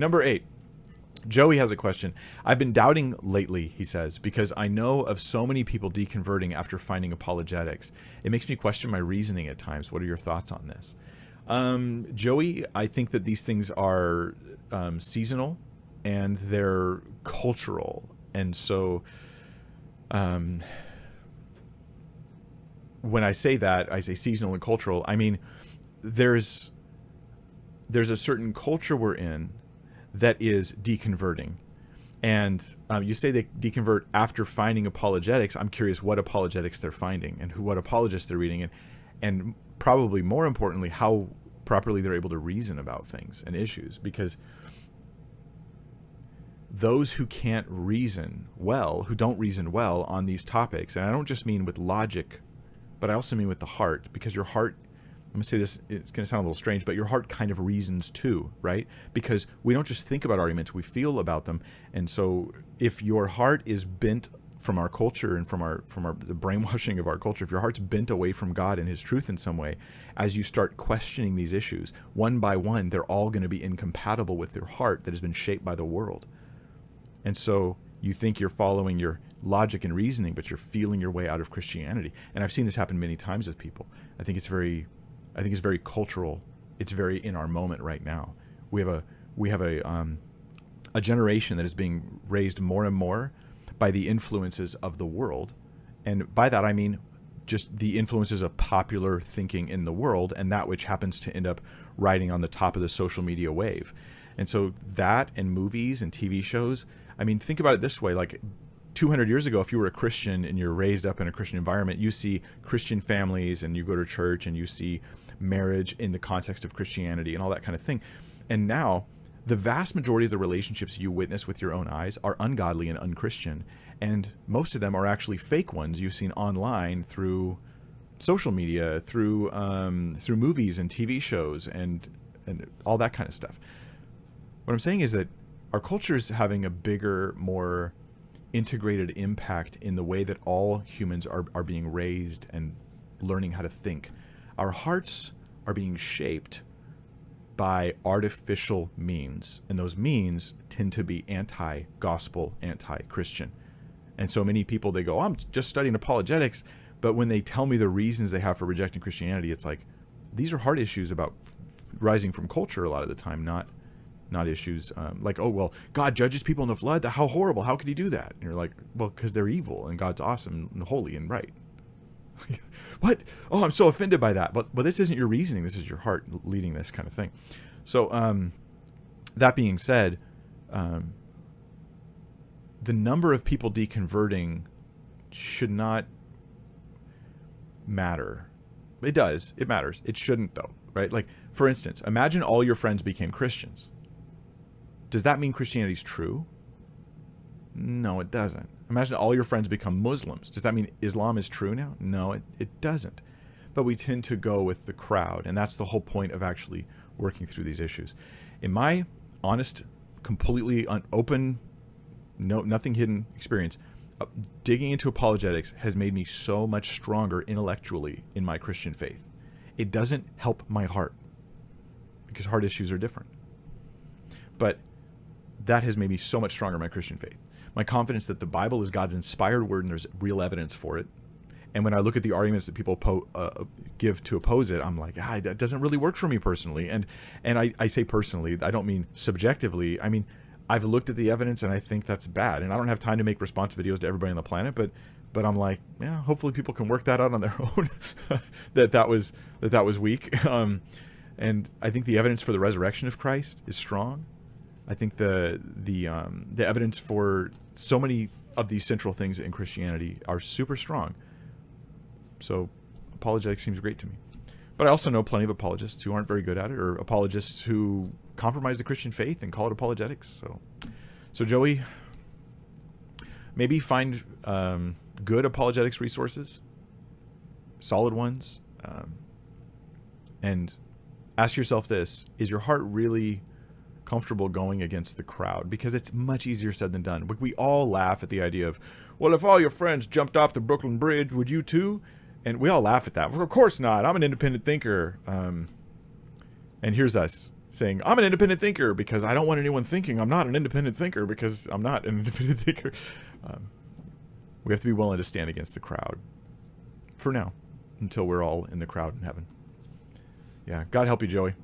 Number 8. Joey has a question. I've been doubting lately, he says, because I know of so many people deconverting after finding apologetics. It makes me question my reasoning at times. What are your thoughts on this? Joey, I think that these things are seasonal and they're cultural. And so when I say that, I say seasonal and cultural. I mean, there's a certain culture we're in that is deconverting. And you say they deconvert after finding apologetics. I'm curious what apologetics they're finding and what apologists they're reading, and probably more importantly, how properly they're able to reason about things and issues. Because those who can't reason well, who don't reason well on these topics, and I don't just mean with logic, but I also mean with the heart, because your heart, I'm going to say this, it's going to sound a little strange, but your heart kind of reasons too, right? Because we don't just think about arguments, we feel about them. And so if your heart is bent from our culture and from the brainwashing of our culture, if your heart's bent away from God and his truth in some way, as you start questioning these issues, one by one, they're all going to be incompatible with your heart that has been shaped by the world. And so you think you're following your logic and reasoning, but you're feeling your way out of Christianity. And I've seen this happen many times with people. I think it's very cultural. It's very in our moment right now. We have a generation that is being raised more and more by the influences of the world, and by that I mean just the influences of popular thinking in the world, and that which happens to end up riding on the top of the social media wave. And so that, and movies and TV shows. I mean, think about it this way: like 200 years ago, if you were a Christian and you're raised up in a Christian environment, you see Christian families and you go to church and you see marriage in the context of Christianity and all that kind of thing. And now the vast majority of the relationships you witness with your own eyes are ungodly and unchristian. And most of them are actually fake ones you've seen online through social media, through movies and TV shows and all that kind of stuff. What I'm saying is that our culture is having a bigger, more integrated impact in the way that all humans are being raised and learning how to think. Our hearts are being shaped by artificial means, and those means tend to be anti-gospel, anti-Christian. And so many people, they go, oh, I'm just studying apologetics, but when they tell me the reasons they have for rejecting Christianity, it's like, these are hard issues about rising from culture a lot of the time, not issues like, oh, well, God judges people in the flood. How horrible. How could he do that? And you're like, well, because they're evil and God's awesome and holy and right. What? Oh, I'm so offended by that. But this isn't your reasoning. This is your heart leading this kind of thing. So that being said, the number of people deconverting should not matter. It does. It matters. It shouldn't, though, right? Like, for instance, imagine all your friends became Christians. Does that mean Christianity is true? No, it doesn't. Imagine all your friends become Muslims. Does that mean Islam is true now? No, it doesn't. But we tend to go with the crowd, and that's the whole point of actually working through these issues. In my honest, completely open, nothing hidden experience, digging into apologetics has made me so much stronger intellectually in my Christian faith. It doesn't help my heart, because heart issues are different. But that has made me so much stronger in my Christian faith. My confidence that the Bible is God's inspired word and there's real evidence for it. And when I look at the arguments that people give to oppose it, I'm like, that doesn't really work for me personally. And I say personally, I don't mean subjectively. I mean, I've looked at the evidence and I think that's bad. And I don't have time to make response videos to everybody on the planet, but I'm like, yeah, hopefully people can work that out on their own. that was weak. And I think the evidence for the resurrection of Christ is strong. I think the evidence for so many of these central things in Christianity are super strong. So apologetics seems great to me. But I also know plenty of apologists who aren't very good at it, or apologists who compromise the Christian faith and call it apologetics. So Joey, maybe find good apologetics resources, solid ones, and ask yourself this: is your heart really comfortable going against the crowd? Because it's much easier said than done. We all laugh at the idea of, well, if all your friends jumped off the Brooklyn Bridge, would you too? And we all laugh at that. Of course not. I'm an independent thinker. And here's us saying, I'm an independent thinker because I don't want anyone thinking I'm not an independent thinker because I'm not an independent thinker. We have to be willing to stand against the crowd. For now. Until we're all in the crowd in heaven. Yeah. God help you, Joey.